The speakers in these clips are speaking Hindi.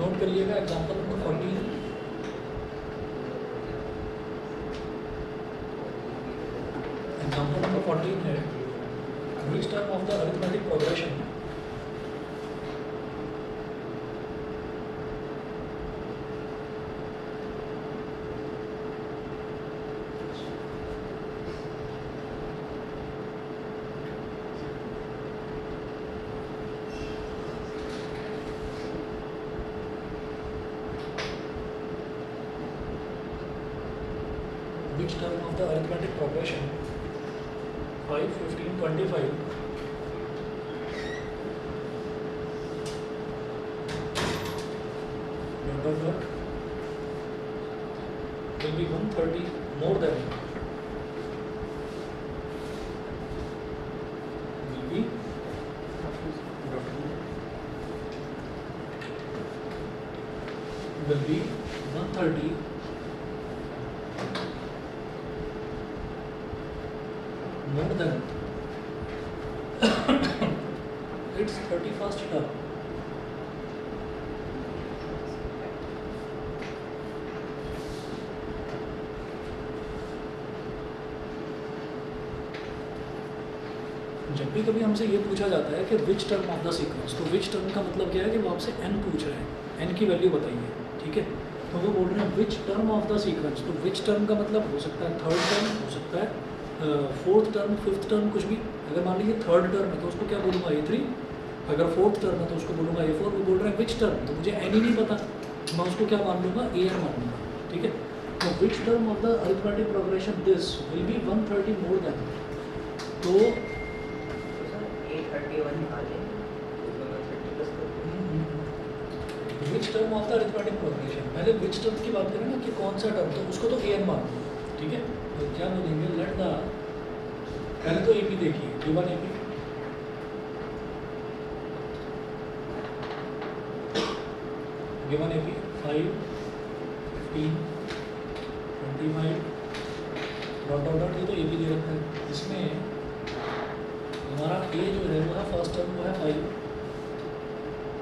नोट करिएगा एग्जाम्पल नंबर 14। एग्जाम्पल नंबर 14 है which term of the arithmetic progression which term of the arithmetic progression 5, 15, 25 dot dot will be 130 more than will be will be 130 more than its 31st term. जब भी कभी हमसे ये पूछा जाता है कि विच टर्म ऑफ द सीक्वेंस, तो विच टर्म का मतलब क्या है कि वो आपसे n पूछ रहे हैं, n की वैल्यू बताइए, ठीक है। तो वो बोल रहे हैं which term of the sequence, तो विच टर्म का मतलब हो सकता है थर्ड टर्म, हो सकता है फोर्थ टर्म, फिफ्थ टर्म, कुछ भी। अगर मान लीजिए थर्ड टर्म है तो उसको क्या बोलूँगा A3, अगर फोर्थ टर्म है तो उसको बोलूँगा A4। वो बोल रहे हैं विच टर्म, तो मुझे n ही नहीं पता, मैं उसको क्या मान लूँगा AN मान लूँगा, ठीक है। तो विच term of the arithmetic progression this will be 130 more then, तो 831 निकालें उसमें 30 प्लस कर विच term of the arithmetic progression, पहले विच टर्म की बात करें ना कि कौन सा टर्म, तो उसको तो AN मान लो, ठीक है। तो क्या बोलेंगे, लेट द, पहले तो AP देखिए, given AP given AP 5, 15, 25 dot dot dot, ये तो AP दे रखा है। इसमें हमारा A जो है वो है फर्स्ट टर्म, वो है 5,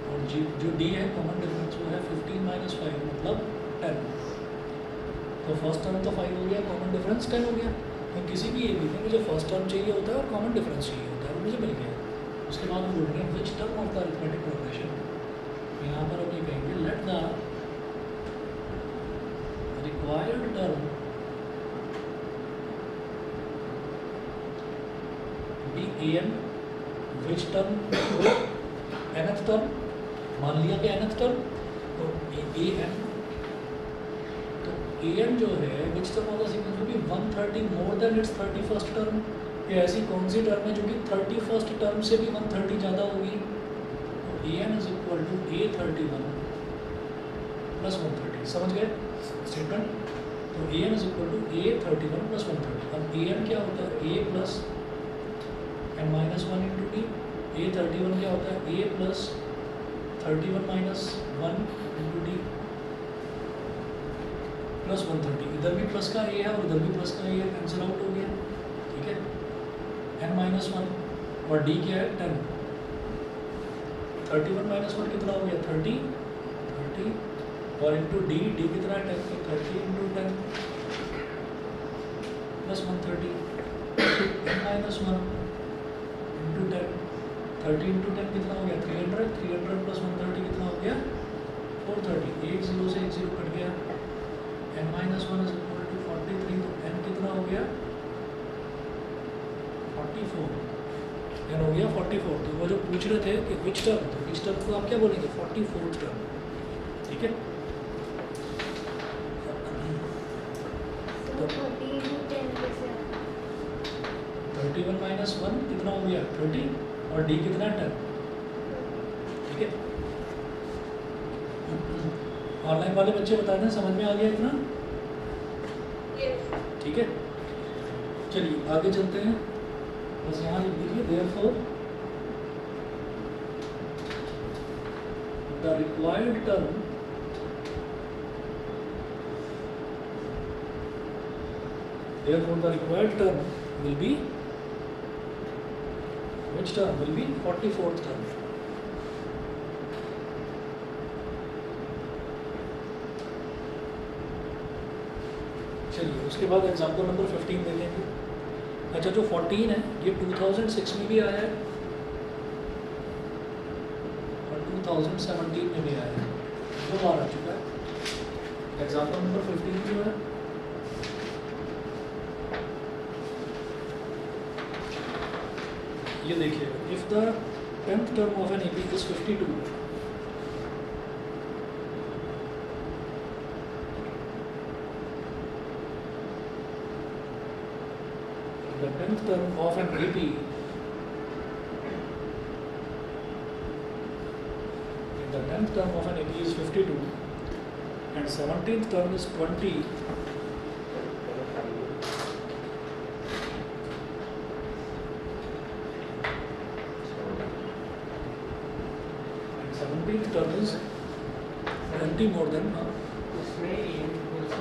और जो D है कॉमन डिफरेंस वो है 15 माइनस 5 मतलब 10। तो फर्स्ट टर्म तो 5 हो गया, कॉमन डिफरेंस 10 हो गया। तो किसी भी AB में मुझे फर्स्ट टर्म चाहिए होता है और कॉमन डिफरेंस चाहिए होता है, वो मुझे मिल गया। उसके बाद हम बोल रहे हैं which term of the arithmetic progression, यहाँ पर हम ये कहेंगे let the required term be AN, which term nth term, मान लिया कि nth टर्म, तो AN, तो AN जो है which term of the sequence will be 130 more than its 31st term. ये ऐसी कौन सी टर्म है जो कि 31st टर्म से भी 130 ज़्यादा होगी, तो AN is equal to A31 plus 130, समझ गए स्टेटमेंट। तो AN is equal to A31 plus 130। अब AN क्या होता है, A plus n minus 1 into D, A31 क्या होता है, A plus 31 minus 1 into D plus 130। इधर भी प्लस का A है और इधर भी प्लस का A है, कैंसिल आउट हो गया, ठीक है। n माइनस 1 और D क्या है 10, 31 माइनस 1 कितना हो गया 30 और इंटू D कितना है 10, तो 30 into 10 plus 130, n minus 1 into 10, 30 into 10 कितना हो गया 300 प्लस 130 कितना हो गया 430। एक जीरो से एक जीरो कट गया, n minus 1 is equal to 43, तो n कितना हो गया 44, n हो गया 44। तो वो जो पूछ रहे थे कि विच टर्म, तो विच टर्म को आप क्या बोलेंगे 44th टर्म, ठीक है। तो 30 into 10 कैसे आता है? 31 माइनस 1 कितना हो गया 30 और D कितना है 10, ठीक है। ऑनलाइन वाले बच्चे बता दें समझ में आ गया इतना, ठीक है। चलिए आगे चलते हैं, बस यहाँ लिख दीजिए therefore the required term will be, which term will be 44th term, उसके बाद एग्जाम्पल नंबर 15 देखेंगे। अच्छा जो 14 है ये 2006 में भी आया है और 2017 में भी आया है, 2 बार आ चुका है। एग्जाम्पल नंबर 15 जो है ये देखिए, if the 10th term of an AP is 52, the 10th term of an AP the 10th term of an AP is 52 and 17th term is 20, and 17th term is 20 more than उसमें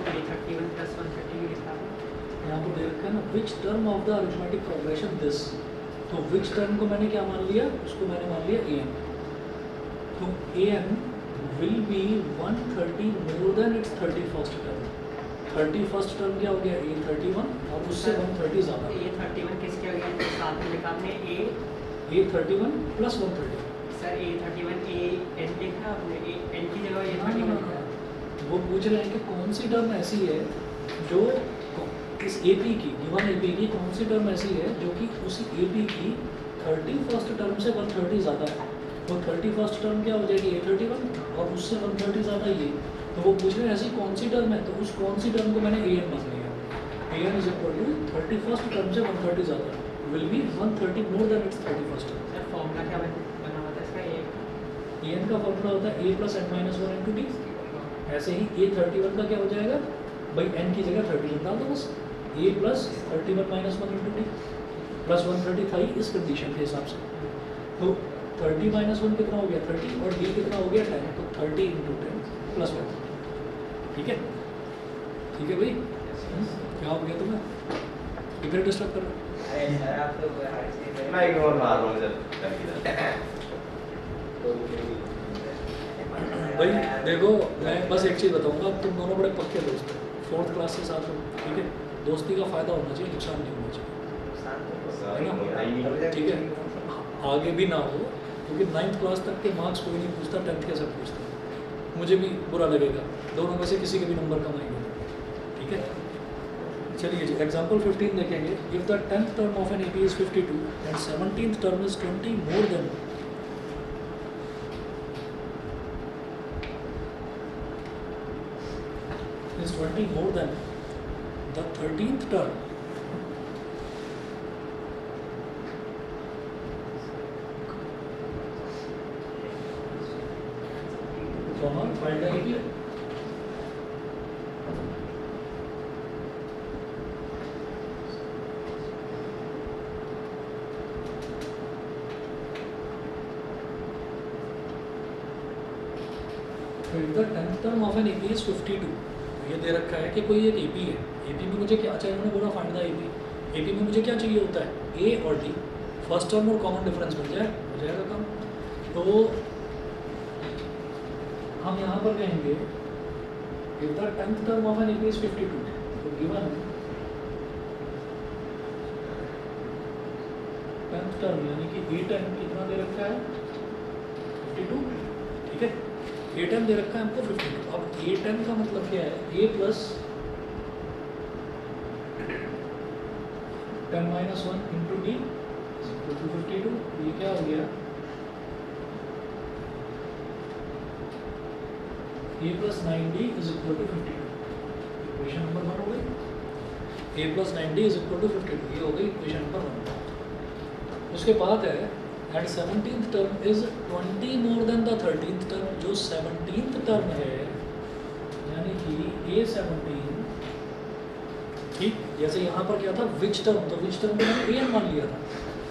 A31 plus 130 भी लिखा है। यहाँ पर दे रखा है ना, विच term of the arithmetic progression this. तो विच टर्म को मैंने क्या मान लिया, उसको मैंने मान लिया an। तो an will be 130 more than its 31st term. 31st term क्या हो गया, A31 और उससे 130 ज़्यादा। A31 किसके हो गया, साथ में लिखा आपने A31 plus 130। Sir A31 AN लिखा आपने, AN की जगह A31 लिखा है। वो पूछ रहे हैं कि कौन सी टर्म ऐसी है जो इस AP की, गिवन AP की कौन सी टर्म ऐसी है जो कि उसी AP की 31st टर्म से 130 ज़्यादा है। तो 31st टर्म क्या हो जाएगी, A31 और उससे 130 ज़्यादा ये। तो वो पूछ रहे हैं ऐसी कौन सी टर्म है, तो उस कौन सी टर्म को मैंने AN मान लिया। AN is equal to 31st term से 130 ज़्यादा will be 130 more than its 31st term. Sir formula क्या बना हुआ था इसका, AN का फॉर्मूला होता है A plus n minus 1 into D. ऐसे ही A31 का क्या हो जाएगा, भाई n की जगह 31 डाल दो बस, A plus 31 minus 1 into D plus 130 था ही इस कंडीशन के हिसाब से। तो 30 माइनस 1 कितना हो गया 30 और D कितना हो गया 10, तो 30 इंटू 10 प्लस 1। ठीक है, ठीक है भाई, क्या हो गया तुम्हें, किधर डिस्टर्ब कर रहे हो? अरे सर आप तो हर चीज़ मैं इग्नोर मार रहा हूँ जब भाई देखो, मैं बस एक चीज़ बताऊंगा, तुम दोनों बड़े पक्के दोस्त हो, 4th क्लास से साथ हो, ठीक है। दोस्ती का फ़ायदा होना चाहिए, नुकसान नहीं होना चाहिए, ठीक है। आगे भी ना हो, क्योंकि 9th क्लास तक के मार्क्स कोई नहीं पूछता, 10th के सब पूछता है। मुझे भी बुरा लगेगा, दोनों में से किसी के भी नंबर कम आएंगे, ठीक है। चलिए जी, एग्जाम्पल 15 देखेंगे। If the 10th term of an AP is 52 and 17th term is 20 more than is 20 more than the 13th term, comma, find the AP। तो if the 10th term of an AP is 52, ये दे रखा है कि कोई एक AP है, AP में मुझे क्या चाहिए, उन्होंने बोला फाइंड द AP। AP में मुझे क्या चाहिए होता है, A और D, फर्स्ट टर्म और कॉमन डिफरेंस मिल जाए, हो जाएगा काम। तो हम यहाँ पर कहेंगे if the 10th term of an AP is 52, तो गिवन 10th टर्म यानी कि A10 कितना दे रखा है 52, ठीक है। A10 दे रखा है हमको 52। अब A10 का मतलब क्या है, A plus 10 minus 1 into D equal to 52। ये क्या हो गया, A plus 9D is equal to 52। Equation number 1 हो गई, A plus 9D is equal to 52, ये हो गई इक्वेशन नंबर 1। उसके बाद है and 17th term is 20 more then the 13th term. जो 17th टर्म है यानी कि A17, ठीक, जैसे यहाँ पर क्या था विच टर्म, तो विच टर्म को मैंने AN मान लिया था,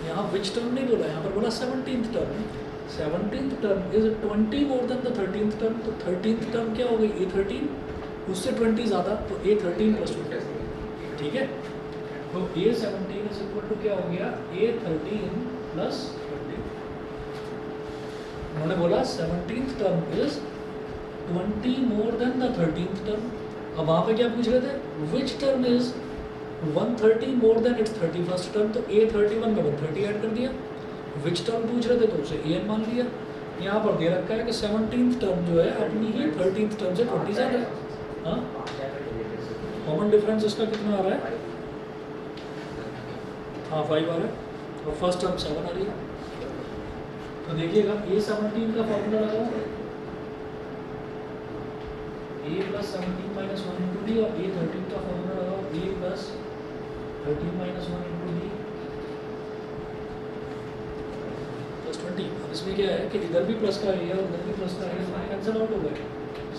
यहाँ विच टर्म नहीं बोला, यहाँ पर बोला 17th term. 17th term is 20 more then the 13th term. तो 13th टर्म क्या हो गई A13, उससे 20 ज़्यादा, तो A13 प्लस 20, ठीक है। तो A17 इज इक्वल टू क्या हो गया A13 प्लस 20। उन्होंने बोला 17th term is 20 more then the 13th term. अब वहाँ पे क्या पूछ रहे थे, which term is 130 more than its 31st term, तो A31 में 130 ऐड कर दिया। विच टर्म पूछ रहे थे तो उसे AN मान लिया। यहाँ पर दे रखा है कि 17th टर्म जो है अपनी ही 13th टर्म से 20 ज़्यादा है। हाँ, कॉमन डिफरेंस इसका कितना आ रहा है? हाँ 5 आ रहा है और फर्स्ट टर्म 7 आ रही है। तो देखिएगा A17 का फॉर्मूला लगाओ, A plus 17 minus 1 into D, और A13 का फॉर्मूला लगाओ, A plus 13 minus 1 into D plus 20। अब इसमें क्या है कि इधर भी प्लस का है और उधर भी प्लस का है, तो कैंसिल आउट हो गए।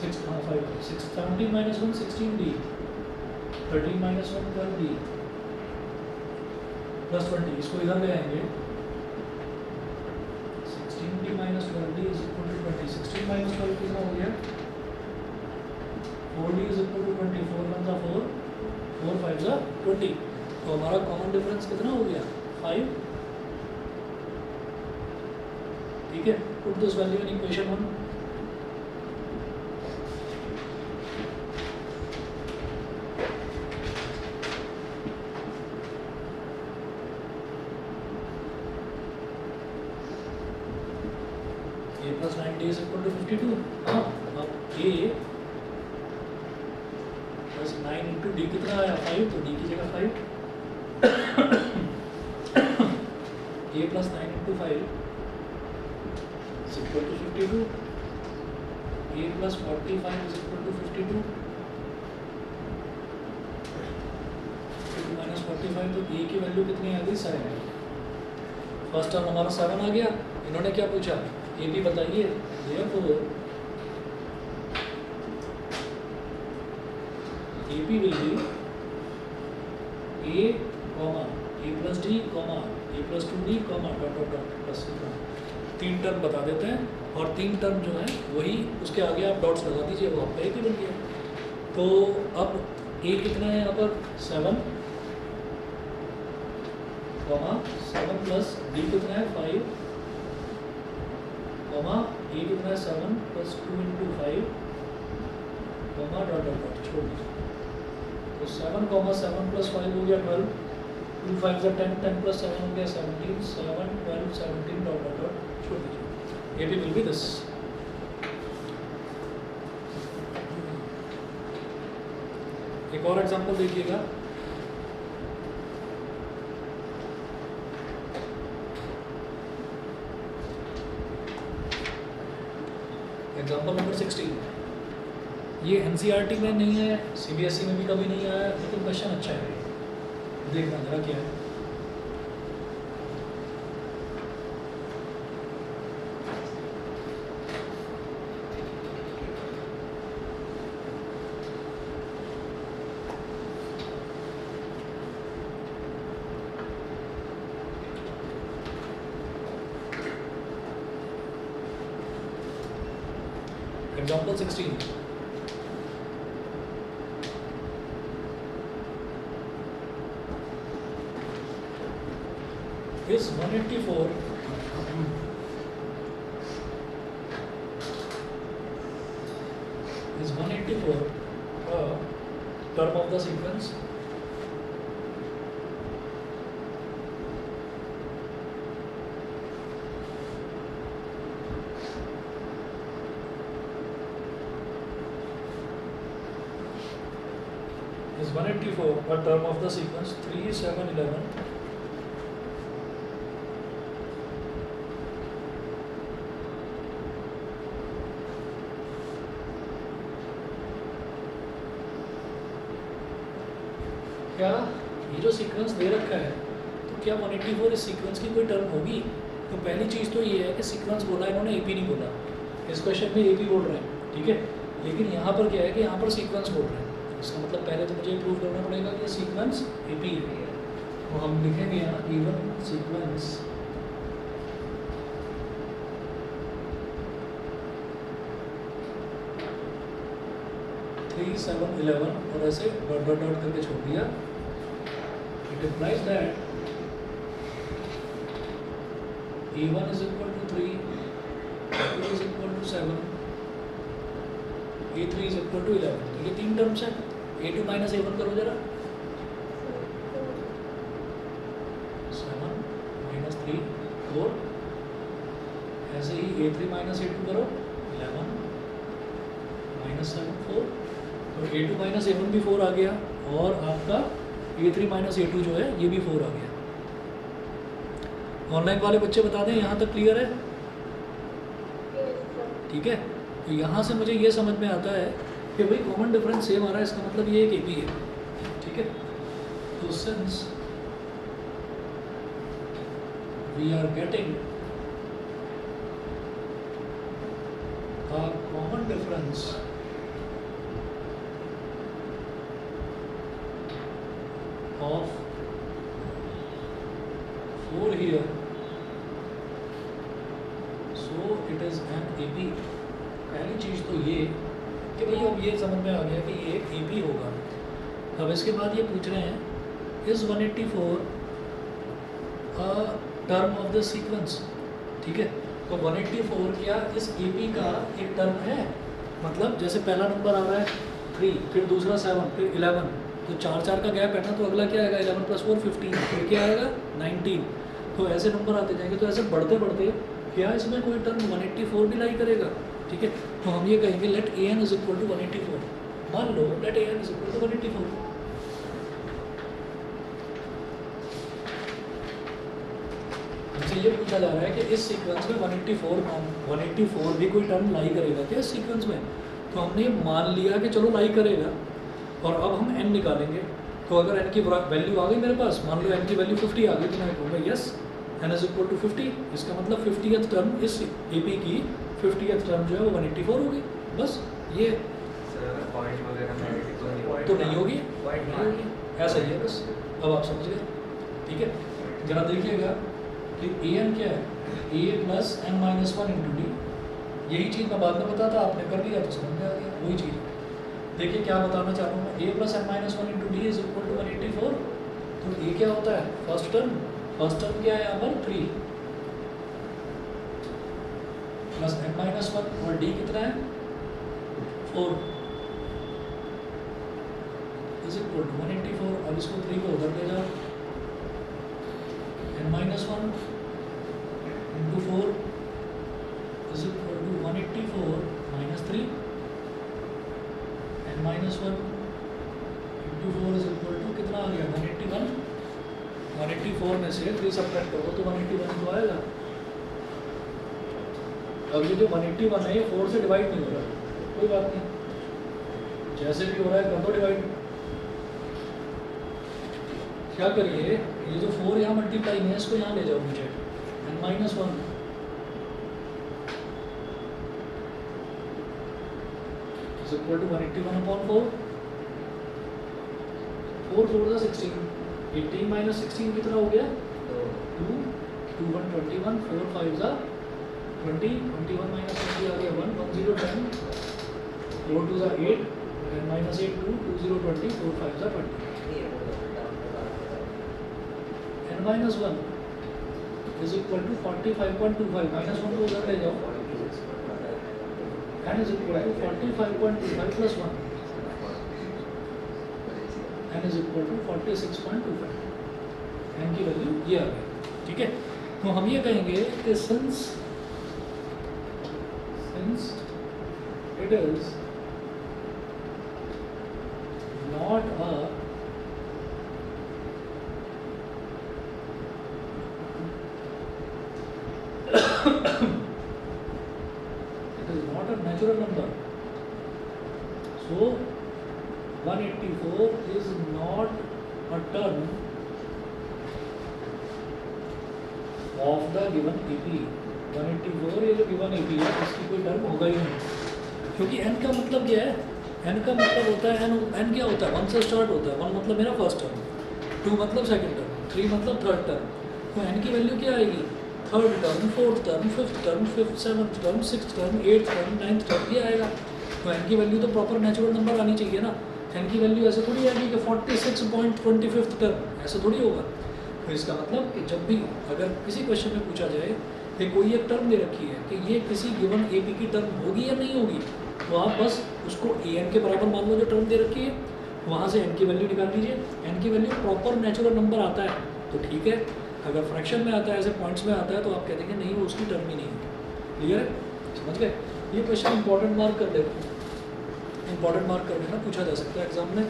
6 हाँ 5 17 minus 1 16 D, 13 minus 1 12 D plus 20। इसको इधर ले आएंगे, 16d minus 12d is equal to 20। 16 minus 12 कितना हो गया? 4d is equal to 20। 4 1 4, 4 5 20। तो हमारा कॉमन डिफरेंस कितना हो गया? 5। ठीक है, put this value in equation 1। A plus 9d is equal to 52। हाँ, अब A plus 9 इंटू डी कितना आया? 5, तो डी की जगह 5। A plus 9 into 5 is equal to 52। A plus 45 is equal to 52। 52 minus 45, तो A की वैल्यू कितनी आ गई? 7। फर्स्ट टर्म हमारा 7 आ गया। इन्होंने क्या पूछा? ए भी बताइए। therefore AP will be A comma A plus D comma A plus 2D comma dot dot dot plus. 3 term बता देते हैं और 3 टर्म जो है वही उसके आगे आप डॉट्स लगा दीजिए, वो आपका AP बन गया। तो अब A कितना है यहाँ पर? 7 comma 7 प्लस D कितना है? 5 कॉमा A कितना है? 7 plus 2 into 5 comma dot dot dot छोड़ दीजिए। तो 7 कॉमा 7 प्लस 5 हो गया 12, 2 5 से 10, 10 प्लस 7 हो गया 17, 7 12 17 डॉट डॉट डॉट छोड़ दीजिए। AB will be this. एक और एग्जांपल देखिएगा। Example number 16। ये NCERT में नहीं है, CBSE में भी कभी नहीं आया, लेकिन क्वेश्चन अच्छा है। देखना जरा क्या है। Example 16. Is 184 a term of the sequence? Is 184 a term of the sequence 3 7 11? क्या ये जो सीक्वेंस दे रखा है, तो क्या 184 इस सीक्वेंस की कोई टर्म होगी? तो पहली चीज़ तो ये है कि सीक्वेंस बोला इन्होंने, AP नहीं बोला। इस क्वेश्चन में AP बोल रहे हैं, ठीक है, लेकिन यहाँ पर क्या है कि यहाँ पर सीक्वेंस बोल रहे हैं। इसका मतलब पहले तो मुझे प्रूव करना पड़ेगा कि सीक्वेंस AP है। तो हम लिखेंगे यहाँ इवन सीक्वेंस थ्री 7 11 और ऐसे डॉट डॉट डॉट करके छोड़ दिया। It implies that A1 is equal to 3, A2 is equal to 7, A3 is equal to 11। तो ये 3 टर्म्स हैं। A2 माइनस A1 करो जरा, 7 माइनस 3 4, ऐसे ही A3 माइनस A2 करो 11 माइनस 7 4, तो A2 माइनस A1 भी 4 आ गया और आपका A3 माइनस A2 जो है ये भी 4 आ गया। ऑनलाइन वाले बच्चे बता दें यहाँ तक क्लियर है? ठीक है, तो यहाँ से मुझे ये समझ में आता है कि भाई कॉमन डिफरेंस सेम आ रहा है, इसका मतलब ये एक AP है। ठीक है, तो since we are getting a common difference of 4 here, so it is an AP। पहली चीज़ तो ये कि भाई अब ये समझ में आ गया कि ये एक AP होगा। अब इसके बाद ये पूछ रहे हैं is 184 a term of the sequence. ठीक है, तो 184 क्या इस AP का एक टर्म है? मतलब जैसे पहला नंबर आ रहा है 3, फिर दूसरा 7, फिर 11, तो 4 का गैप है ना, तो अगला क्या आएगा 11 + 4 15, फिर क्या आएगा 19। तो ऐसे नंबर आते जाएंगे, तो ऐसे बढ़ते बढ़ते क्या इसमें कोई टर्म 184 भी लाई करेगा। ठीक है, तो हम ये कहेंगे लेट an = 184। मान लो लेट an = 184। हमसे ये पूछा जा रहा है कि इस सीक्वेंस में 184 भी कोई टर्म लाई करेगा क्या इस सीक्वेंस में? तो हमने मान लिया कि चलो लाई करेगा, और अब हम n निकालेंगे। तो अगर n की वैल्यू आ गई मेरे पास, मान लो n की वैल्यू 50 आ गई, तो मैं कहूँगा यस n = 50। इसका मतलब 50th टर्म इस AP की 50th टर्म जो है वो 184 होगी। बस ये पॉइंट वगैरह तो नहीं होगी, ऐसा ही है बस। अब आप समझ गए। ठीक है, जरा देखिएगा कि an क्या है, a + n - 1 × d। यही चीज़ मैं बाद में बताता, आपने कर दिया तो समझ में आ गया वही चीज़। देखिए क्या बताना चाह रहा हूँ मैं, a + n - 1 × d = 184। तो ये क्या होता है फर्स्ट टर्म क्या है यहाँ पर 3 + n - 1, और d कितना है 4 = 184। अब इसको 3 को उधर ले जाओ, n - 1 × 4 = 184 - 3, n - 1 × 4 = कितना आ गया 181। 184 में से 3 सब्ट्रैक्ट करो तो 181 तो आएगा। अब ये जो 181 है ये 4 से डिवाइड नहीं हो रहा, कोई बात नहीं, जैसे भी हो रहा है कर दो डिवाइड। क्या करिए, ये जो 4 यहाँ मल्टीप्लाई है इसको यहाँ ले जाओ नीचे, n - 1 = 181/4। 4 4 = 16, 18 - 16 कितना हो गया 2, 2 1 21, 4 5 = 20, 21 - 20 आ गया 1, 1 0 10, 4 2 = 8, n - 8 2, 2 0 20, 4 5 = 20। n - 1 = 45.25, -1 को उधर ले जाओ, n = 45.25 + 1, n = 46.25। n की वैल्यू ये आ गई। ठीक है, तो हम ये कहेंगे कि since it is not a natural number, so 184 is not a term of the given AP। 184 ये जो given AP है इसकी कोई टर्म होगा ही नहीं, क्योंकि n का मतलब क्या है, n का मतलब होता है n क्या होता है 1 से स्टार्ट होता है। 1 मतलब मेरा फर्स्ट टर्म, 2 मतलब सेकंड टर्म, 3 मतलब थर्ड टर्म। तो n की वैल्यू क्या आएगी, third term, fourth term, fifth term, seventh term, sixth term, 8th term, 9th term, ये आएगा। तो n की वैल्यू तो प्रॉपर नेचुरल नंबर आनी चाहिए ना। n की वैल्यू ऐसे थोड़ी आएगी कि 46.25 टर्म, ऐसा थोड़ी होगा। तो इसका मतलब कि जब भी अगर किसी क्वेश्चन में पूछा जाए कि कोई एक टर्म दे रखी है कि ये किसी गिवन AP की टर्म होगी या नहीं होगी, तो आप बस उसको an के बराबर मान लो जो टर्म दे रखी है, वहाँ से n की वैल्यू निकाल लीजिए। n की वैल्यू प्रॉपर नेचुरल नंबर आता है तो ठीक है, अगर फ्रैक्शन में आता है, ऐसे पॉइंट्स में आता है तो आप कह देंगे नहीं वो उसकी टर्म ही नहीं है। क्लियर है, समझ गए? ये क्वेश्चन इंपॉर्टेंट मार्क कर देना, इंपॉर्टेंट मार्क कर देना, पूछा जा सकता है एग्जाम में।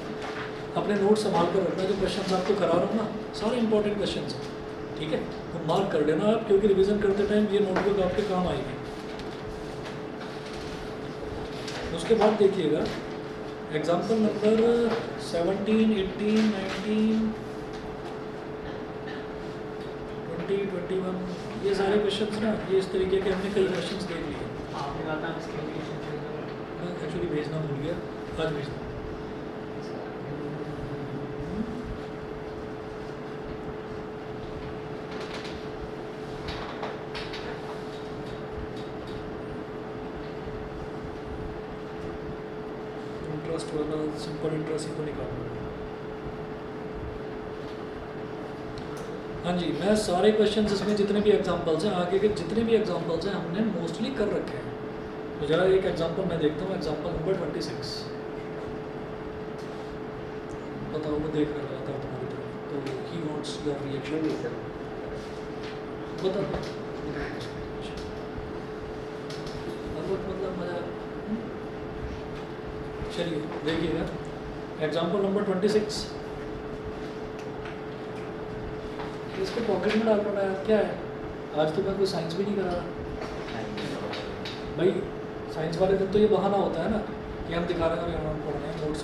अपने नोट संभाल कर रखना, जो क्वेश्चन आपको करा रहा हूँ ना सारे इंपॉर्टेंट क्वेश्चन हैं, ठीक है? तो मार्क कर लेना आप, क्योंकि रिवीजन करते टाइम ये नोटबुक आपके काम आएगी। उसके बाद देखिएगा एग्जाम्पल नंबर 17, 18, 19, 20, 21, ये सारे क्वेश्चंस ना, ये इस तरीके के हमने कई क्वेश्चंस देख लिए। आपने कहा था इसके लिए मैं एक्चुअली भेजना भूल गया, आज भेजना। इंटरेस्ट वाला सिंपल इंटरेस्ट ही तो निकालना। हाँ जी, मैं सारे क्वेश्चंस इसमें जितने भी एग्जांपल्स हैं, आगे के जितने भी एग्जांपल्स हैं हमने मोस्टली कर रखे हैं। तो जरा एक एग्जांपल मैं देखता हूँ, एग्जांपल नंबर 26। बताओ, मैं देख रहा था तुम्हारी तरफ, तो ही वांट्स योर रिएक्शन। बता मतलब मजा। चलिए देखिएगा एग्जांपल नंबर 26। इसको पॉकेट में डाल पड़ा है, क्या है? आज तो मैं कोई साइंस भी नहीं करा रहा भाई। साइंस वाले दिन तो ये बहाना होता है ना कि हम दिखा रहे हैं हम पढ़ रहे हैं, नोट्स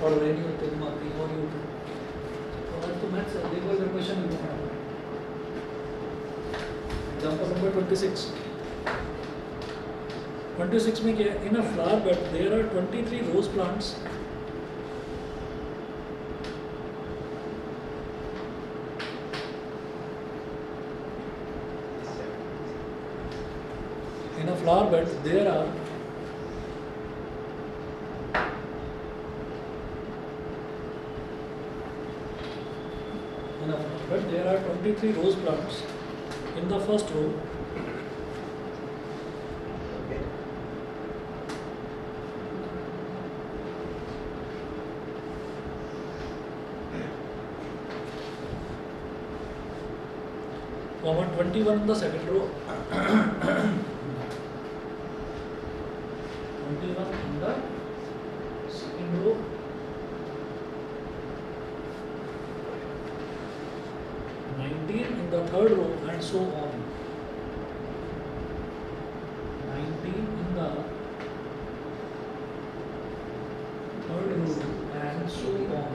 पढ़ रहे नहीं होते, दिमाग नहीं हो रही होते। तो आज तो मैथ्स है, देखो इधर क्वेश्चन लिखो। Example number 26। 26 में क्या है? In a flower bed there are 23 rose plants in a flower bed there are in a flower bed there are 23 rose plants in the first row. Comma 21 in the second row. 21 in the second row. 19 in the third row, and so on. 19 in the third row, and so on.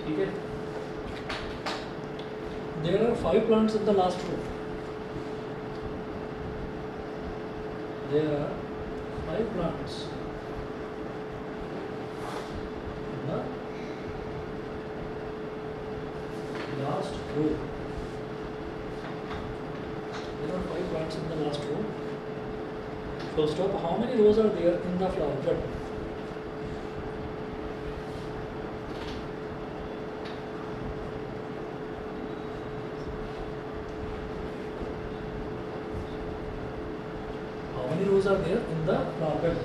ठीक है? There are 5 plants in the last row. There are 5 plants in the last row. There are 5 plants in the last row. So stop. How many rows are there in the flower bed? How many rows are there in the flower bed?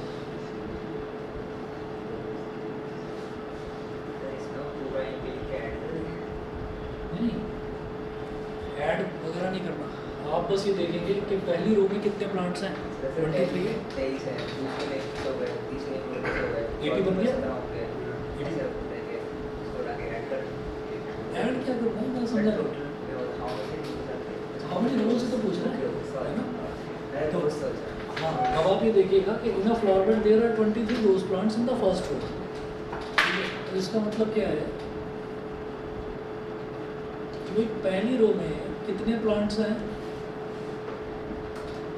नहीं, ऐड वगैरह नहीं करना। आप बस ये देखेंगे कि पहली रो में कितने प्लांट्स हैं। 23 है, 23 है, दूसरे में 100 है, तीसरे में 100 है, 80 बन गया? 17 हो गया, ऐसे होते हैं, उसको आगे ऐड कर। ऐड क्या करना है, मैं समझा नहीं। हाउ मेनी रोज से तो पूछ रहे हैं, है ना? तो हाँ, अब आप ये देखिएगा कि in a flower bed there are 23 rose plants in the first row. तो इसका मतलब क्या है कि पहली रो में कितने प्लांट्स हैं?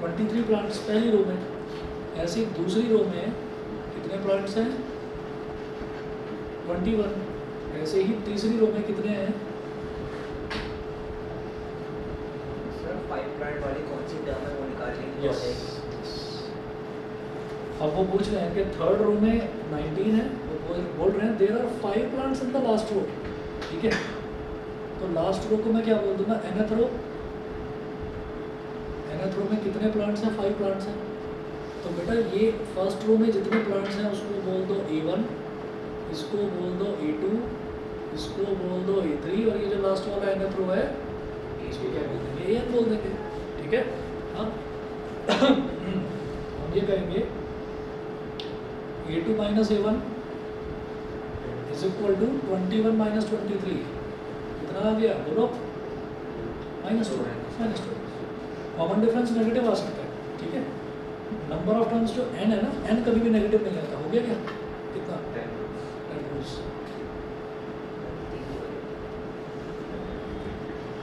23 प्लांट्स पहली रो में। ऐसे ही दूसरी रो में कितने प्लांट्स हैं? 21। ऐसे ही तीसरी रो में कितने हैं? सर 5 प्लांट वाली कौन सी टर्म है वो निकालने की यस। बात है। अब वो पूछ रहे हैं कि थर्ड रो में 19 है, वो बोल रहे हैं there are 5 plants in the last row. ठीक है, तो लास्ट रो को मैं क्या बोल दूंगा? nth रो। nth रो में कितने प्लांट्स हैं? 5 प्लांट्स हैं। तो बेटा ये फर्स्ट रो में जितने प्लांट्स हैं उसको बोल दो A1, इसको बोल दो A2, इसको बोल दो A3 और ये जो लास्ट वाला nth रो है इसको क्या बोल देंगे AN बोल देंगे। ठीक है, अब हम ये कहेंगे A2 minus A1 is equal to 21 minus 23। कितना आ गया बोलो? -2। कॉमन डिफरेंस नेगेटिव आ सकता है। ठीक है, नंबर ऑफ टर्म्स जो n है ना, n कभी भी नेगेटिव नहीं आता। हो गया क्या? कितना? 10 rows।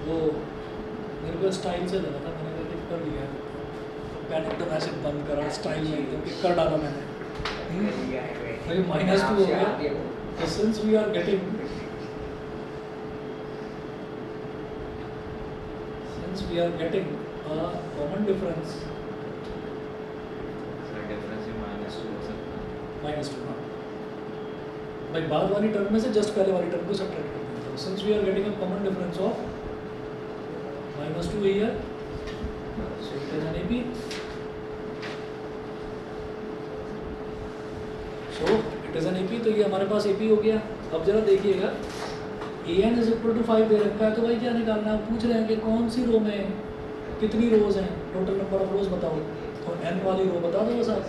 वो मेरे को स्टाइल से लगा था, मैंने टिक कर लिया, पैनिक तो मैसेज बंद करा, स्टाइल में एकदम टिक कर डाला मैंने। भाई -2 हो गया। So since we are getting a common difference -2 हाँ, भाई बाद वाली टर्म में से जस्ट पहले वाली टर्म को सब्ट्रैक्ट कर देते हैं। Since we are getting a common difference of -2 here, so it is an AP. So it is an AP, तो ये हमारे पास AP हो गया। अब जरा देखिएगा AN इज इक्वल टू 5 दे रखा है, तो भाई क्या निकालना है? पूछ रहे हैं कि कौन सी रो में कितनी रोज हैं, टोटल नंबर ऑफ रोज बताओ। तो n वाली रो बता दो बस आप।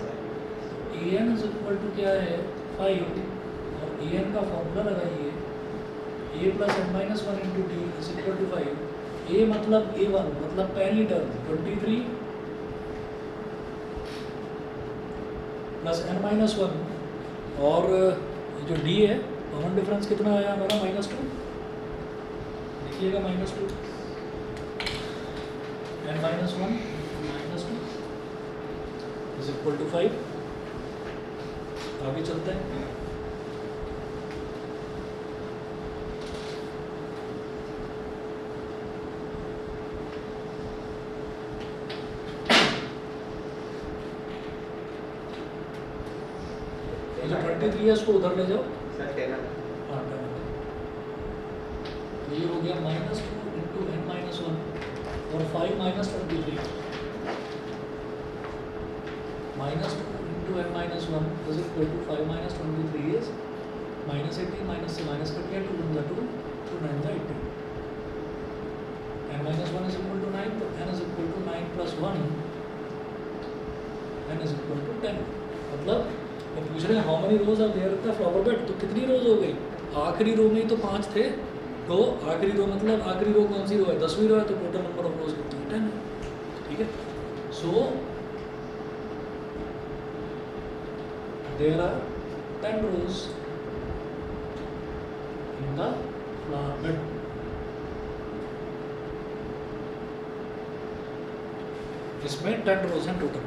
AN इज इक्वल टू क्या है? 5 और AN का फॉर्मूला लगाइए A plus n minus 1 into D is equal to 5। A मतलब A1 मतलब पहली टर्म 23 प्लस n माइनस 1 और ये जो D है कॉमन डिफरेंस कितना आया हमारा? -2। देखिएगा -2 n minus 1 -2 is equal to 5। आगे चलते हैं। ये जो 23 है इसको उधर ले जाओ। हाँ, 10। ये हो गया -2 इंटू n माइनस 1 और 5 minus 23 -2 into n minus 1 is equal to 5 minus 23 is -18 minus से माइनस कट गया 2 1 2 2 9 18 n minus 1 is equal to 9, तो n is equal to 9 plus 1 n is equal to 10। मतलब वो पूछ रहे हैं how many rose are there in the flower bed, तो कितनी रोज हो गई? आखिरी रो में ही तो 5 थे, तो आखिरी रो मतलब आखिरी रो कौन सी रो है? 10वीं रो है, तो टोटल नंबर ऑफ रोज कितनी है? 10। ठीक है, so there are 10 rose in the flower bed. इसमें 10 रोज हैं टोटल।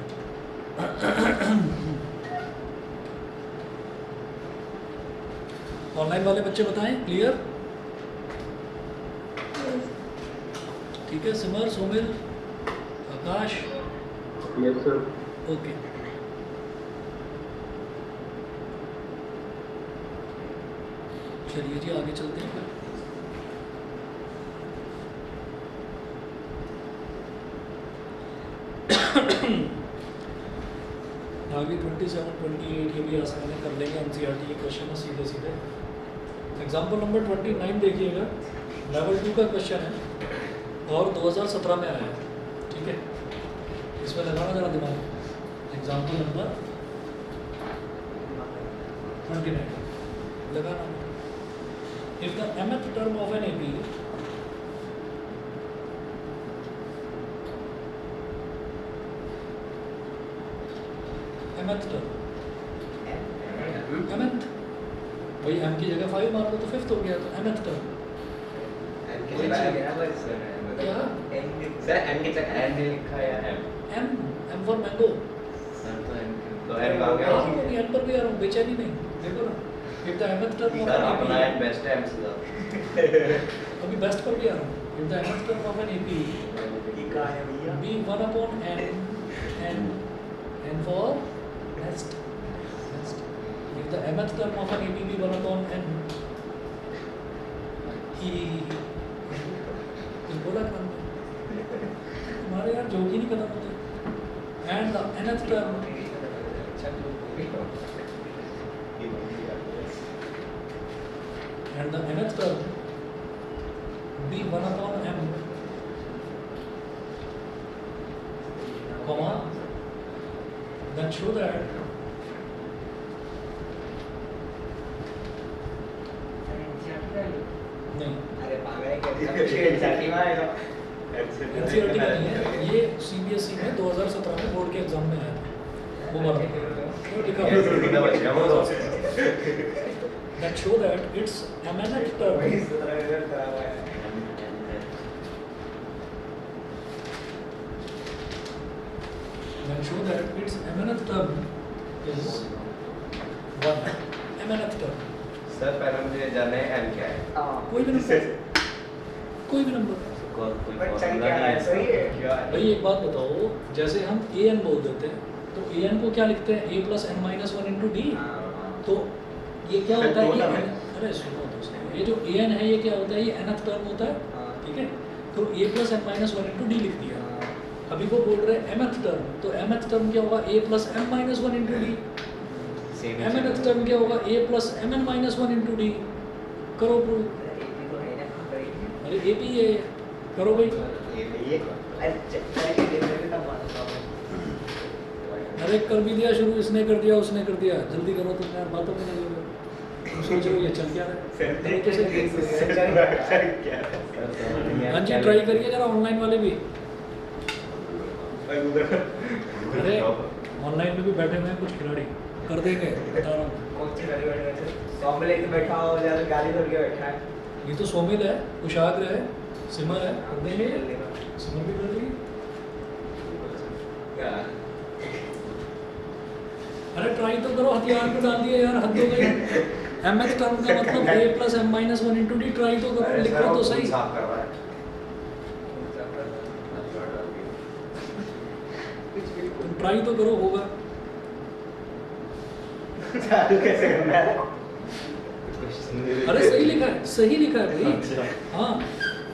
ऑनलाइन वाले बच्चे बताएं, क्लियर? ठीक है, सिमर, सोमिल, आकाश, यस सर। ओके। चलिए जी आगे चलते हैं फिर। आगे 27, 28 ये भी आसानी कर लेंगे। NCERT के क्वेश्चन है सीधे सीधे। एग्जाम्पल नंबर 29 देखिएगा, लेवल 2 का क्वेश्चन है और 2017 में आया है। ठीक है, इसमें लगाना जरा दिमाग। एग्जाम्पल नंबर 29 लगाना। If the mth term of an AP mth term mth, भाई m की जगह 5 मार लो तो 5th हो गया, तो mth term क्या? m for mango। हाँ, वो भी n पर भी आ रहा हूँ, बेचैनी नहीं। देखो ना, if the mth term of an AP अभी बेस्ट पर भी आ रहा हूँ। if the mth term of an AP be 1 upon n for next if the mth term of an AP be 1 upon n कुछ बोला था हमारे यार जोक ही नहीं खत्म होते। and the nth term and the nth term be 1 upon m comma then show that नहीं अरे पागल है क्या एनसीईआरटी में आएगा एनसीईआरटी का नहीं है, ये सीबीएसई में 2017 में बोर्ड के एग्जाम में आया था, वो वाला वो लिखा हुआ है that show that its mnth term वही सूत्र इधर खराब है then show that its mnth term is 1 mnth term sir पहले मुझे जानना है एम क्या है हां कोई भी नंबर कोई भी नंबर कोई बट चल फॉर्मूला क्या है नहीं सही है क्या भाई एक बात बताओ, जैसे हम ए एन बोल देते हैं तो ए एन को क्या लिखते हैं A plus N minus one into D, तो ये क्या होता है दो कि term है। अरे सुनो दोस्तों, ये जो ए एन है ये क्या होता है, ये nth टर्म होता है, ठीक है, तो A plus N minus one into D लिख दिया। अभी वो बोल रहे हैं mth टर्म, तो mth टर्म क्या होगा A plus M minus one into D, mnth term क्या होगा A plus M N minus one into D. करो प्रूव, अरे ए पी है, करो भाई। अरे कर भी दिया शुरू, इसने कर दिया उसने कर दिया, जल्दी करो तुम यार, बातों में लगे हुए। तुम सोच रहे हो ये चल क्या रहा है तरीके से। हाँ जी ट्राई करिए जरा ऑनलाइन वाले भी, अरे ऑनलाइन में भी बैठे हुए हैं कुछ खिलाड़ी, कर देंगे बता रहा हूँ। बैठा हो ज्यादा गाली करके बैठा है ये तो सोमिल है, कुशाग्र है, सिमर है, कर देंगे, सिमर भी कर देंगे। अरे ट्राई तो करो, हथियार को डाल दिए यार, हद हो गई। mth टर्म का मतलब a plus M minus one into D, try तो करो, लिखो तो सही। साफ करवाया तुम ट्राई तो करो, होगा। चालू कैसे करना है अरे सही लिखा है, सही लिखा है भाई, हाँ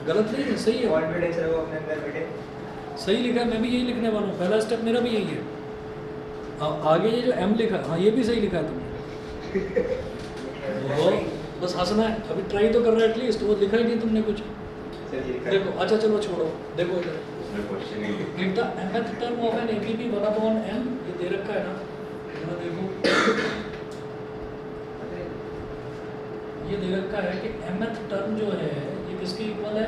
गलत नहीं है, सही है, कॉन्फिडेंस रखो अपने अंदर बेटे सही लिखा है। मैं भी यही लिखने वाला हूँ, पहला स्टेप मेरा भी यही है। आगे ये जो m लिखा, हाँ ये भी सही लिखा है तुमने। ओहो, बस हंसना है, अभी ट्राई तो कर रहा है एटलीस्ट, वो लिखा ही नहीं तुमने कुछ। देखो अच्छा चलो छोड़ो, देखो इधर if the mth term of an APB 1 upon m, ये दे रखा है ना, जरा देखो ये दे रखा है कि mth टर्म जो है ये किसके इक्वल है,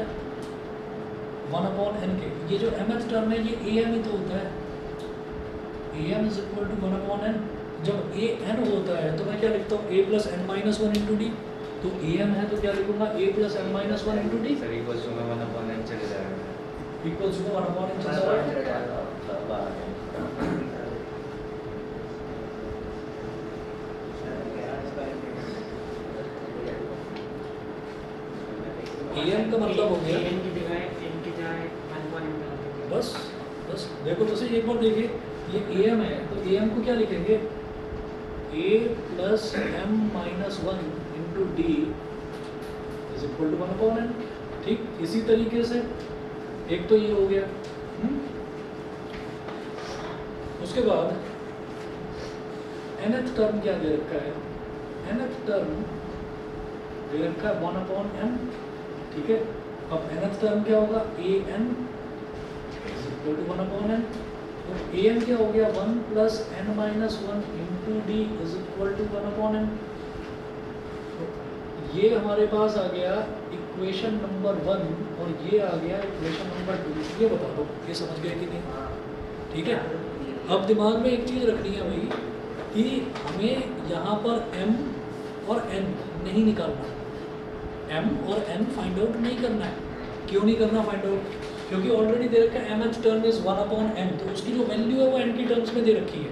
1 upon n के। ये जो mth टर्म है ये am ही तो होता है, am is equal to 1 upon n। जब an होता है तो मैं क्या लिखता हूँ, a plus N minus one into D, तो am है तो क्या लिखूंगा, a plus N minus one into D sir equals to में 1 upon n चले जाएगा इक्वल्स टू 1 upon n चल रहा है। am का मतलब हो गया, n की जगह n की जगह 1.m डाल देंगे। बस बस देखो तो सही, एक बार देखिए, ये am है तो am को क्या लिखेंगे, a plus M minus one into D is equal to 1 upon n। ठीक, इसी तरीके से एक तो ये हो गया। उसके बाद nth टर्म क्या दे रखा है, nth टर्म दे रखा है 1 अपॉन m, ठीक है। अब nth टर्म क्या होगा, a n is equal to 1 upon n, तो a n क्या हो गया, 1 plus n minus one into D is equal to 1 upon n। ये हमारे पास आ गया इक्वेशन नंबर 1 और ये आ गया इक्वेशन नंबर 2। ये बता दो ये समझ गए कि नहीं, ठीक है। अब दिमाग में एक चीज़ रखनी है भाई कि हमें यहाँ पर m और n नहीं निकालना, m और n फाइंड आउट नहीं करना है। क्यों नहीं करना फाइंड आउट, क्योंकि ऑलरेडी दे रखा है mth term is 1 upon m, तो उसकी जो वैल्यू है वो n की टर्म्स में दे रखी है।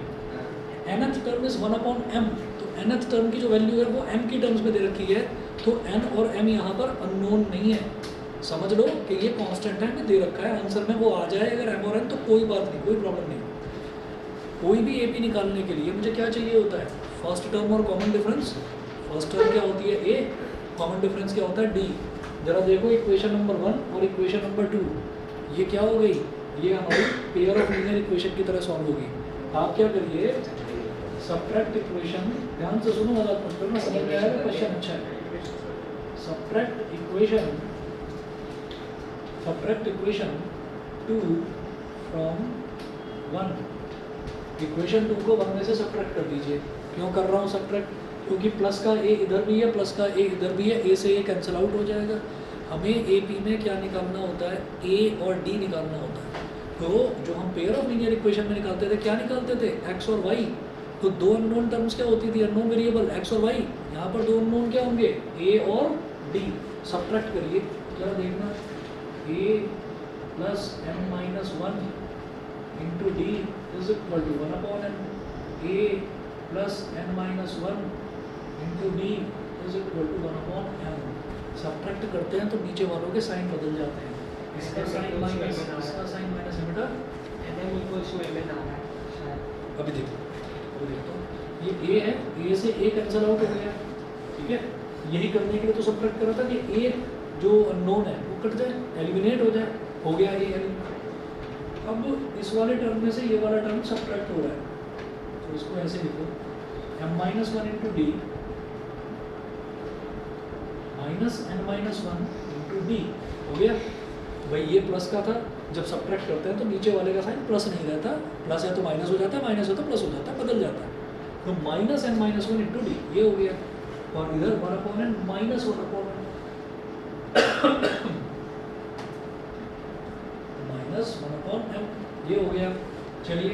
nth term is 1 upon m, तो nth टर्म की जो वैल्यू है वो m की टर्म्स में दे रखी है, तो n और m यहाँ पर अननोन नहीं है। समझ लो कि ये कांस्टेंट है, दे रखा है, आंसर में वो आ जाए अगर m और n, तो कोई बात नहीं, कोई प्रॉब्लम नहीं। कोई भी AP निकालने के लिए मुझे क्या चाहिए होता है, फर्स्ट टर्म और कॉमन डिफरेंस। फर्स्ट टर्म क्या होती है a, कॉमन डिफरेंस क्या होता है d। जरा देखो इक्वेशन नंबर 1 और इक्वेशन नंबर 2, ये क्या हो गई, ये हमारी पेयर ऑफ लीनियर इक्वेशन की तरह सॉल्व होगी। आप क्या करिए, सब्ट्रैक्ट इक्वेशन, ध्यान से सुनो मजाक मत करो ना, समझ में आएगा, क्वेश्चन अच्छा है। सब्ट्रैक्ट इक्वेशन 2 फ्रॉम 1, इक्वेशन 2 को 1 में से सब्ट्रैक्ट कर दीजिए। क्यों कर रहा हूँ सब्ट्रैक्ट? क्योंकि प्लस का ए इधर भी है, प्लस का ए इधर भी है, ए से ए कैंसिल आउट हो जाएगा। हमें ए पी में क्या निकालना होता है? ए और डी निकालना होता है। तो जो हम पेयर ऑफ लीनियर इक्वेशन में निकालते थे, क्या निकालते थे? एक्स और वाई। तो दो अननोन टर्म्स क्या होती थी? अननोन वेरिएबल एक्स और वाई। यहाँ पर दो अननोन क्या होंगे? ए और डी। सब्ट्रैक्ट करिए, क्या देखना, A plus M minus 1 into D is equal to 1/n, A plus N minus 1 into D is equal to 1/m। Subtract करते हैं तो नीचे वालों के साइन बदल जाते हैं, इसका साइन माइनस, इसका साइन माइनस है बेटा। N equals to M N आ रहा है शायद। अभी देखो, अभी देखो, ये ए है, ए से ए कैंसिल आउट हो गया, ठीक है। यही करने के लिए तो सब्ट्रैक्ट करा था कि ए जो अननोन है वो कट जाए, एलिमिनेट हो जाए, हो गया ए एलिमिनेट। अब इस वाले टर्म में से ये वाला टर्म सब्ट्रैक्ट हो रहा है, तो इसको ऐसे लिखो, m minus 1 into D minus n minus 1 into D, हो गया भाई। ये प्लस का था, जब सब्ट्रैक्ट करते हैं तो नीचे वाले का साइन प्लस नहीं रहता, प्लस है तो माइनस हो जाता है, माइनस है तो प्लस हो जाता है, बदल जाता है। तो minus n minus 1 into D ये हो गया, और इधर 1/n minus 1/n minus 1/m ये हो गया। चलिए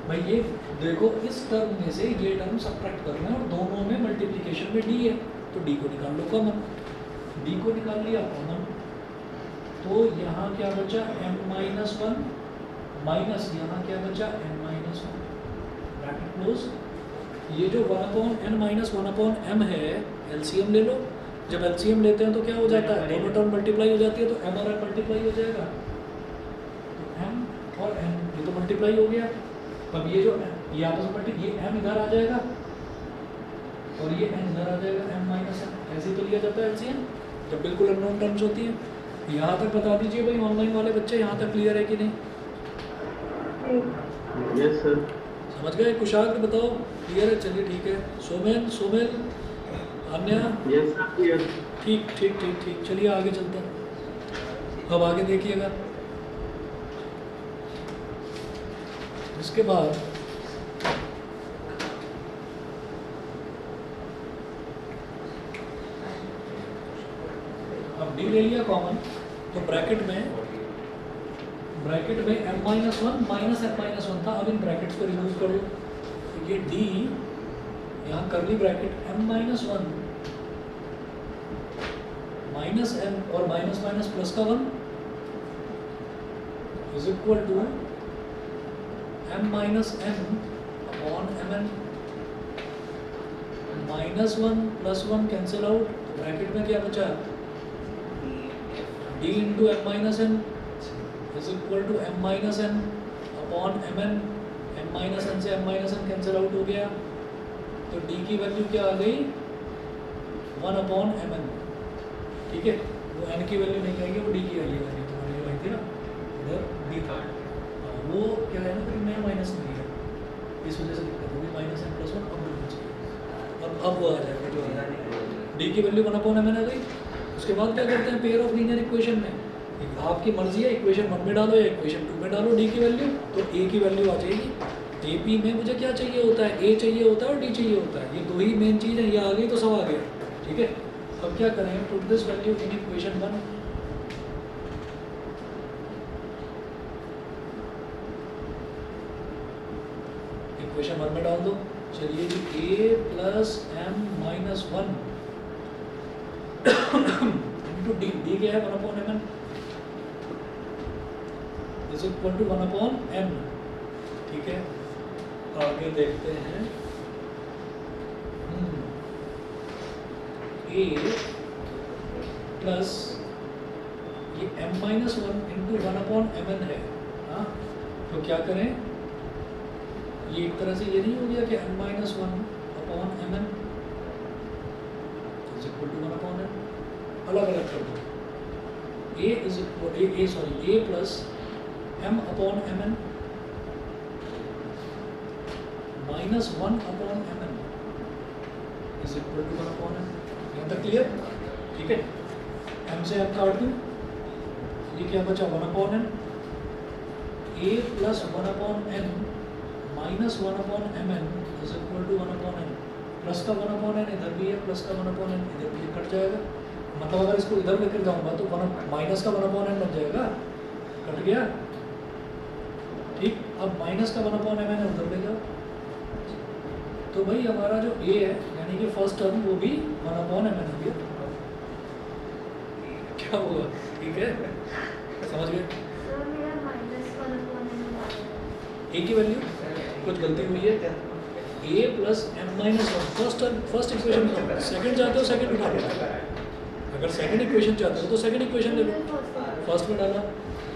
भाई, ये देखो, इस टर्म में से ये टर्म सब्ट्रैक्ट कर रहे हैं और दोनों में मल्टीप्लिकेशन में डी है, तो डी को निकाल लो कॉमन। डी को निकाल लिया कॉमन, तो यहाँ क्या बचा? m माइनस 1 माइनस यहाँ क्या बचा? n minus 1, bracket close. ये जो 1/n माइनस 1/m है, एलसीएम ले लो। जब एलसीएम लेते हैं तो क्या हो जाता है? दोनों टर्म मल्टीप्लाई हो जाती है, तो m और n मल्टीप्लाई हो जाएगा, तो m और n ये तो मल्टीप्लाई हो गया। अब ये जो ये आपस में मल्टी, ये m इधर आ जाएगा और ये n इधर आ जाएगा, m माइनस n। ऐसे ही तो लिया जाता है एलसीएम जब बिल्कुल अननोन टर्म्स होती है। यहाँ तक बता दीजिए भाई, ऑनलाइन वाले बच्चे, यहाँ तक क्लियर है कि नहीं? Yes sir. समझ गए? कुशाल के बताओ, क्लियर है? चलिए ठीक है। सोमेल, अन्या, यस सर, यस। ठीक ठीक ठीक ठीक, चलिए आगे चलते हैं। अब आगे देखिएगा, इसके बाद अब डी ले लिया कॉमन, तो ब्रैकेट में m minus 1 minus n minus 1 था। अब इन ब्रैकेट्स को रिमूव कर लो, तो ये d यहाँ करली bracket m minus 1 minus n और माइनस माइनस प्लस का 1 is equal to m minus n upon mn। Minus 1 plus 1 cancel out, bracket में क्या बचा? d into m minus n is equal to m minus n upon mn। m minus n से m minus n cancel out हो गया, तो d की वैल्यू क्या आ गई? 1/mn, ठीक है। वो n की वैल्यू नहीं आएगी, वो d की वैल्यू आएगी, तुम्हारी जो आई थी ना इधर d था, वो क्या है ना, फिर नया माइनस नहीं है, इस वजह से दिक्कत होगी। माइनस n प्लस 1 अब बिल्कुल चाहिए, अब वो आ जाएगा जो d की वैल्यू 1/mn आ गई। उसके बाद क्या करते हैं? पेयर ऑफ लीनियर इक्वेशन में आपकी मर्जी है, इक्वेशन 1 में डालो या इक्वेशन 2 में डालो डी की वैल्यू, तो ए की वैल्यू आ जाएगी। ए पी में मुझे क्या चाहिए होता है? ए चाहिए होता है और डी चाहिए होता है, ये दो ही मेन चीज़ है। ये आ गई तो सब आ गया, ठीक है। अब क्या करें? Put this value in equation 1, equation 1 में डाल दो। चलिए जी, A plus M minus 1 into D, D क्या है? 1/mn is equal to 1/m, ठीक है। आगे देखते हैं, ए प्लस ये m माइनस 1 इंटू 1/mn है, हाँ। तो क्या करें? ये एक तरह से ये नहीं हो गया कि m minus 1/mn is equal to 1/m, अलग अलग कर दो। a is equal a plus m/mn minus 1 upon M N is equal to 1 upon N. यहाँ तक क्लियर? ठीक है, एम से एम काट दूँ, ये क्या बचा 1 अपॉन एन, A plus 1 upon N minus 1 upon M N is equal to 1 upon N. Plus का 1 अपॉन एन इधर भी है, प्लस का 1 अपॉन एन इधर भी है, कट जाएगा। मतलब अगर इसको इधर लेकर जाऊंगा तो माइनस का 1 अपॉन एन बन जाएगा, कट गया। ठीक, अब माइनस का 1 अपॉन एम एन उधर ले जाओ, तो भाई हमारा जो ए है यानी कि फर्स्ट टर्म वो भी 1 अपॉन एम एन हो गया। क्या हुआ? ठीक है, समझ गए? सर मेरा -1 अपॉन एम आ गया। ए की वैल्यू कुछ गलती हुई है, A plus M minus 1 first equation में, सेकंड चाहते हो सेकंड उठा लो, अगर सेकंड इक्वेशन चाहते हो तो सेकंड इक्वेशन ले लो, फर्स्ट में डाला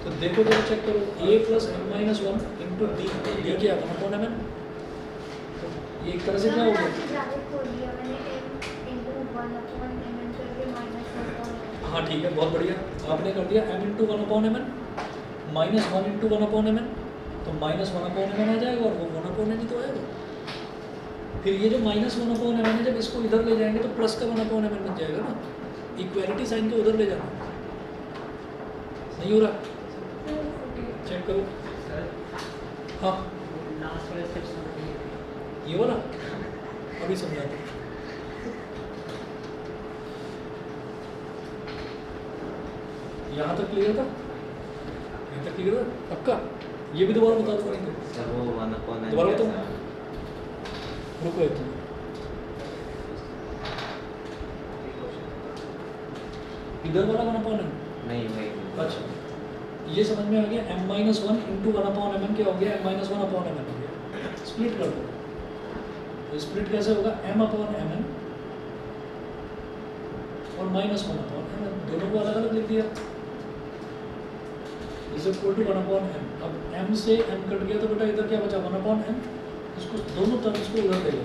तो देखो जरा चेक करो, A plus M minus 1 into D, D क्या 1 अपॉन एम एन, ये एक तरह से क्या हो गया? डायरेक्ट खोल दिया मैंने m into 1 upon mn करके -1 upon mn। हाँ ठीक है, बहुत बढ़िया, आपने कर दिया m into 1 upon M N minus 1 into 1 upon M N, तो माइनस 1 अपॉन एम एन आ जाएगा और वो 1 अपॉन एन ही तो आएगा। फिर ये जो माइनस 1 अपॉन एम एन है, जब इसको इधर ले जाएंगे तो प्लस का 1 अपॉन एम एन बन जाएगा ना, इक्वालिटी साइन को उधर ले जाना, नहीं हो रहा? चेक करो। हाँ लास्ट वाले स्टेप समझ नहीं आए। ये वाला अभी समझा दो। यहाँ तक क्लियर था? यहाँ तक क्लियर था पक्का? ये भी दोबारा बता दो, नहीं तो सर वो 1 अपॉन एन दोबारा बताओ, रुको एक मिनट। इधर वाला 1 अपॉन एन, नहीं वही अच्छा ये समझ में आ गया, m minus 1 into 1 upon M N क्या हो गया, m minus 1 upon M N हो गया। स्प्लिट कर दो, तो स्प्लिट कैसे होगा, m अपॉन एम एन और माइनस 1 अपॉन एम एन, दोनों को अलग अलग लिख दिया, is equal to 1 upon m। अब m से m कट गया तो बेटा इधर क्या बचा 1 अपॉन m, इसको दोनों टर्म्स को इधर ले लो,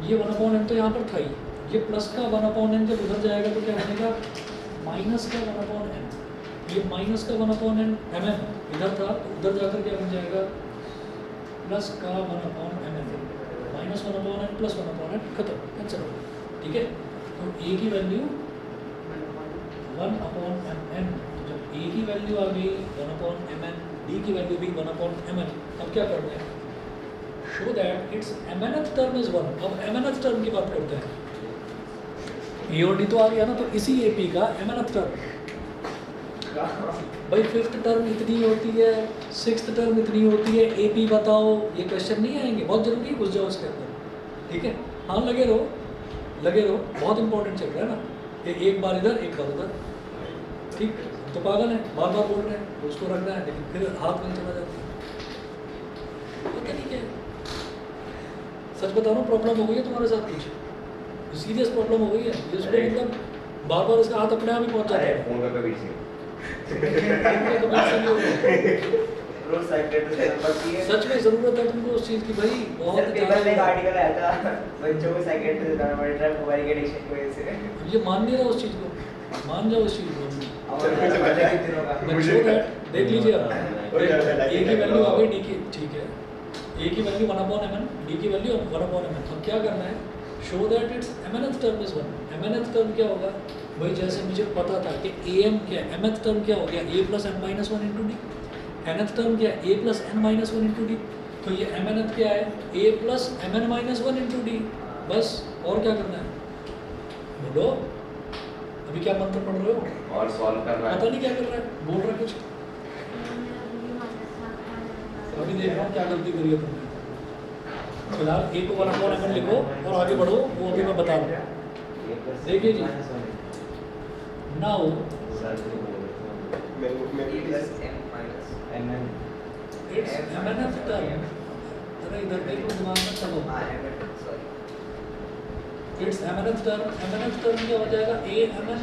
ये 1 अपॉन m तो यहाँ पर था ही, ये प्लस का 1 अपॉन m जब उधर जाएगा तो क्या बनेगा माइनस का 1 अपॉन m, ये माइनस का 1 अपॉन एम एन इधर था तो उधर जाकर क्या बन जाएगा प्लस का 1 upon M N, minus 1 upon N plus 1 upon N, खत्म, आंसर हो गया। ठीक है, तो ए की वैल्यू 1 अपॉन एम एन, जब ए की वैल्यू आ गई 1 अपॉन एम एन, डी की वैल्यू भी 1 अपॉन एम एन, अब क्या करना है, show that its M nth term is 1। अब एम एनथ टर्म की बात करते हैं, ए और डी तो आ गया ना, तो इसी ए पी का एम एनथ टर्म, भाई फिफ्थ टर्म इतनी होती है, सिक्स्थ टर्म इतनी होती है, ए पी बताओ, ये क्वेश्चन नहीं आएंगे, बहुत जरूरी है, घुस जाओ उसके अंदर। ठीक है, हाँ लगे रहो, बहुत इंपॉर्टेंट चल रहा है ना, ये एक बार इधर एक बार उधर। ठीक, तो पागल है, बार बार बोल रहे हैं, तो उसको रखना है, लेकिन फिर हाथ में चला जाता है, पता नहीं क्या है। सच बता रहा हूँ, प्रॉब्लम हो गई है तुम्हारे साथ, कुछ सीरियस प्रॉब्लम हो गई है, ये उसको मतलब बार बार इसका हाथ अपने आप ही पहुँच जाता है। फोन का कभी से रोज साइकिल पड़ती है। सच में जरूरत है तुमको उस चीज की भाई, बहुत सर पेपर में एक ज़्यादा। आर्टिकल आया था बच्चों को साइकिल जाना पड़ रहा है मोबाइल के एडिक्शन की वजह से। ये मान नहीं रहा उस चीज को, मान जाओ उस चीज को। मुझे देख लीजिए आप, ए की वैल्यू आ गई डी की, ठीक है, ए की value 1 upon M N, D की वैल्यू 1 अपॉन एम एन। अब क्या करना है, show that its M nth term is 1। M nth term क्या होगा भाई, जैसे मुझे पता था कि ए एम क्या है, एमएथ टर्म क्या हो गया, A plus M minus 1 into D, nth term क्या है, A plus N minus 1 into D, तो ये एम एनथ क्या है, A plus M N minus 1 into D, बस। और क्या करना है बोलो, अभी क्या मंत्र पढ़ रहे हो, और सॉल्व करना पता है। नहीं क्या कर रहा है, बोल रहा है कुछ, अभी देख रहा हूँ क्या गलती करी है तुमने। फिलहाल ए को 1 अपॉन एम एन लिखो और आगे बढ़ो, वो अभी मैं बता रहा हूँ। देखिए जी, now it's M nth term, अरे इधर देखो दिमाग में चलो, इट्स एम एनथ टर्म क्या हो जाएगा, ए एम एन,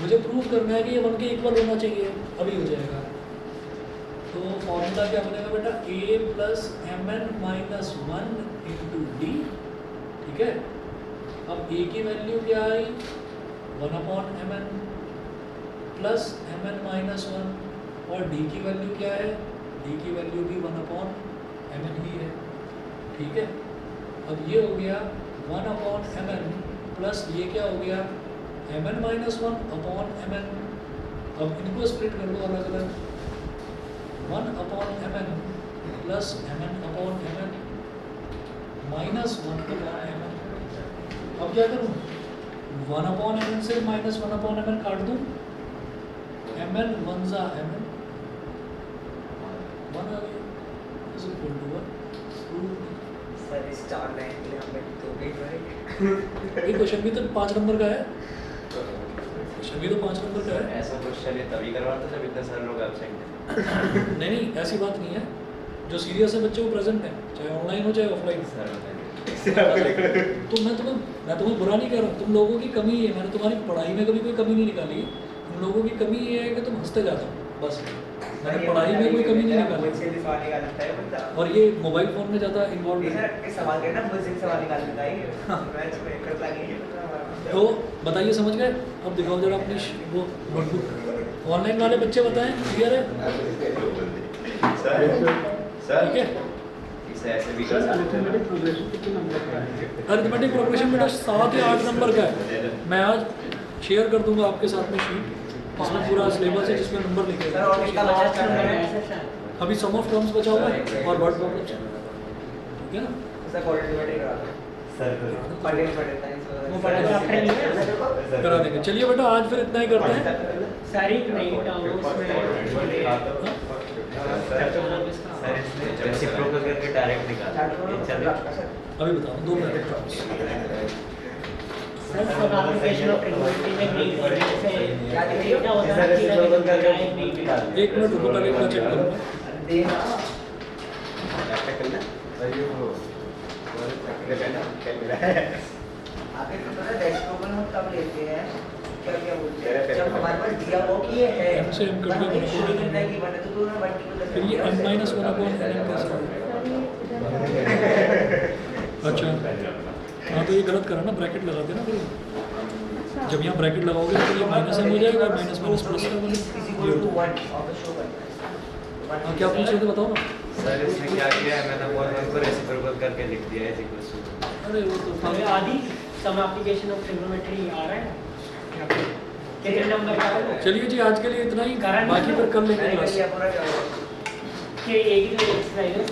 मुझे प्रूव करना है कि ये 1 के इक्वल होना चाहिए, अभी हो जाएगा। तो फॉर्मूला क्या बनेगा बेटा, A plus M N minus 1 into D. ठीक है, अब ए की वैल्यू क्या आई 1 upon M N plus M N minus 1, और डी की वैल्यू क्या है, डी की वैल्यू भी 1 अपॉन एम एन ही है। ठीक है, अब ये हो गया 1/mn प्लस ये क्या हो गया mn माइनस 1/mn। अब इनको स्प्लिट कर लो अलग अलग, 1/mn plus mn/mn minus 1/mn। अब क्या करूँ, 1/mn से माइनस 1/mn काट दूँ, mn 1 जा mn 1 आ गया इज इक्वल टू 1। सर इस 4 लाइन के लिए हमें 2 पेज भरे। ये क्वेश्चन भी तो 5 नंबर का है, क्वेश्चन भी तो 5 नंबर का है। ऐसा क्वेश्चन ये तभी करवाते जब इतने सारे लोग एब्सेंट हैं। नहीं नहीं ऐसी बात नहीं है, जो सीरियस है बच्चे वो प्रेजेंट है, चाहे ऑनलाइन हो चाहे ऑफलाइन। सर बताइए। तो मैं तुम्हें बुरा नहीं कह रहा हूँ, तुम लोगों की कमी है, मैंने तुम्हारी पढ़ाई में कभी कोई कमी नहीं निकाली, तुम लोगों की कमी ये है कि तुम हंसते जाते हो बस, मैंने पढ़ाई में कोई कमी नहीं निकाली। मुझसे भी सवाल निकाल देता है बंदा। और ये मोबाइल फ़ोन में ज़्यादा इन्वॉल्व ये है। सर के सवाल करना मुझसे भी सवाल निकाल देता है। मैच में कर लगी तो बताइए समझ गए, अब दिखाओ जरा अपनी वो नोटबुक, ऑनलाइन वाले बच्चे बताएं क्लियर है, सर ठीक है। इसे ऐसे भी कर सकते हैं। अरिथमेटिक प्रोग्रेशन बेटा 7 या 8 नंबर का है, मैं आज शेयर कर दूंगा आपके साथ में शीट, इसमें पूरा सिलेबस है जिसमें नंबर लिखे सर और इसका लास्ट नंबर नंबर है है सर। अभी सम ऑफ टर्म्स बचा हुआ है और वर्ड प्रॉब्लम, ठीक है ना। सर क्वालिटी बैठे करा दो। सर पढ़े वो पढ़े तो आपने नहीं है। करा देंगे। चलिए बेटा आज फिर इतना ही करते हैं। सारी नहीं था वो उसमें सर इसने रेसिप्रोकल करके डायरेक्ट निकाला ये चले। अभी बताओ 2 minute. Sir for application of trigonometry में ग्रीक और से क्या लिख रही हो? क्या होता सर है रेसिप्रोकल करके कि 1 मिनट रुको, पहले मैं चेक करूँगा। देना ऐसा करना भाई वो कहना क्या मिला है। आपके को पता है रेसिप्रोकल हम कब लेते हैं, क्या बोलते हैं, मेरा जब हमारे पास दिया हो कि ये है M से M करके हमें बना शुरू दो। करना है कि बने तो दोनों मल्टीपल फिर ये m माइनस 1/n कैसे होगा? अच्छा हाँ, तो ये गलत करा ना, ब्रैकेट लगा देना फिर, जब यहाँ ब्रैकेट लगाओगे तो ये माइनस m हो जाएगा और minus minus plus equal to 1 of the show हाँ क्या पूछ रहे थे बताओ ना। सर इसने क्या किया है, मैंने अपॉन वन को रेसिप्रोकल करके लिख दिया है इक्वल्स टू। अरे वो तो हमें आदि सम एप्लीकेशन ऑफ ट्रिग्नोमेट्री आ रहा है कितने नंबर का है? चलिए जी आज के लिए इतना ही, कारण बाकी फिर कर लेंगे क्लास। पूरा कि एक ही तो एक्सरसाइज है